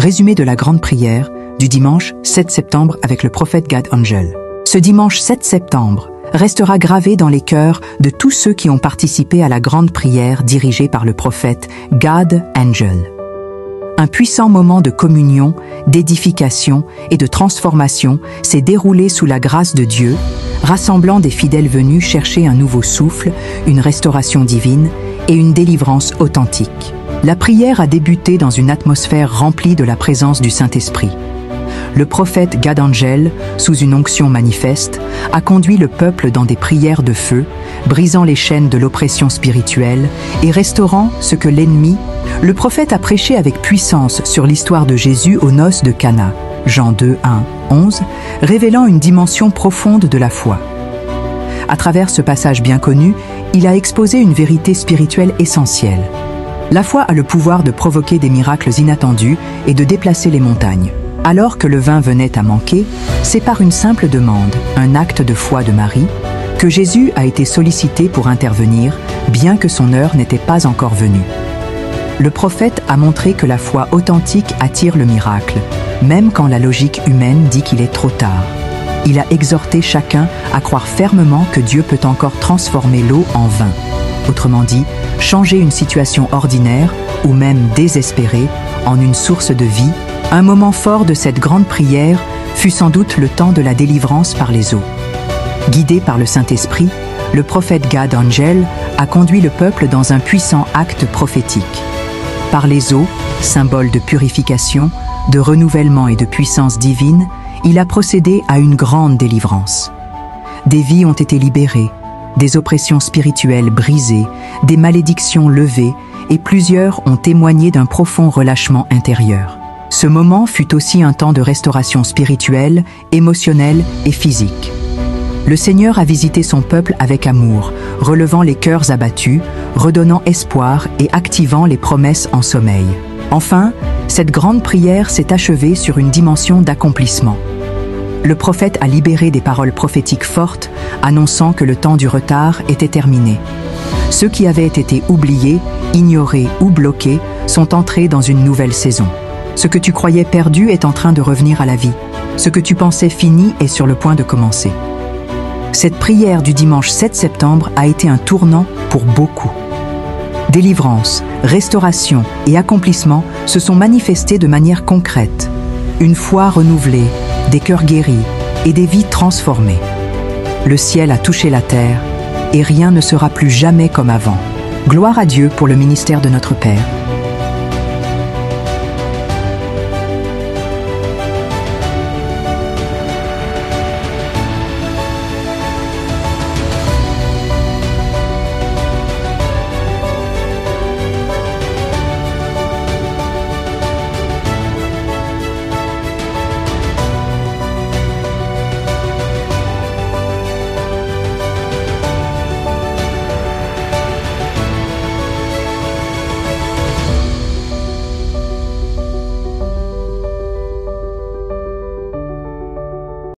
Résumé de la grande prière du dimanche 7 septembre avec le prophète Gad Angel. Ce dimanche 7 septembre restera gravé dans les cœurs de tous ceux qui ont participé à la grande prière dirigée par le prophète Gad Angel. Un puissant moment de communion, d'édification et de transformation s'est déroulé sous la grâce de Dieu, rassemblant des fidèles venus chercher un nouveau souffle, une restauration divine et une délivrance authentique. La prière a débuté dans une atmosphère remplie de la présence du Saint-Esprit. Le prophète Gad Angel, sous une onction manifeste, a conduit le peuple dans des prières de feu, brisant les chaînes de l'oppression spirituelle et restaurant ce que l'ennemi. Le prophète a prêché avec puissance sur l'histoire de Jésus aux noces de Cana, Jean 2, 1, 11, révélant une dimension profonde de la foi. À travers ce passage bien connu, il a exposé une vérité spirituelle essentielle. La foi a le pouvoir de provoquer des miracles inattendus et de déplacer les montagnes. Alors que le vin venait à manquer, c'est par une simple demande, un acte de foi de Marie, que Jésus a été sollicité pour intervenir, bien que son heure n'était pas encore venue. Le prophète a montré que la foi authentique attire le miracle, même quand la logique humaine dit qu'il est trop tard. Il a exhorté chacun à croire fermement que Dieu peut encore transformer l'eau en vin. Autrement dit, changer une situation ordinaire, ou même désespérée, en une source de vie. Un moment fort de cette grande prière fut sans doute le temps de la délivrance par les eaux. Guidé par le Saint-Esprit, le prophète Gad Angel a conduit le peuple dans un puissant acte prophétique. Par les eaux, symbole de purification, de renouvellement et de puissance divine, il a procédé à une grande délivrance. Des vies ont été libérées, des oppressions spirituelles brisées, des malédictions levées, et plusieurs ont témoigné d'un profond relâchement intérieur. Ce moment fut aussi un temps de restauration spirituelle, émotionnelle et physique. Le Seigneur a visité son peuple avec amour, relevant les cœurs abattus, redonnant espoir et activant les promesses en sommeil. Enfin, cette grande prière s'est achevée sur une dimension d'accomplissement. Le prophète a libéré des paroles prophétiques fortes, annonçant que le temps du retard était terminé. Ceux qui avaient été oubliés, ignorés ou bloqués sont entrés dans une nouvelle saison. Ce que tu croyais perdu est en train de revenir à la vie. Ce que tu pensais fini est sur le point de commencer. Cette prière du dimanche 7 septembre a été un tournant pour beaucoup. Délivrance, restauration et accomplissement se sont manifestés de manière concrète. Une foi renouvelée, des cœurs guéris et des vies transformées. Le ciel a touché la terre et rien ne sera plus jamais comme avant. Gloire à Dieu pour le ministère de notre Père.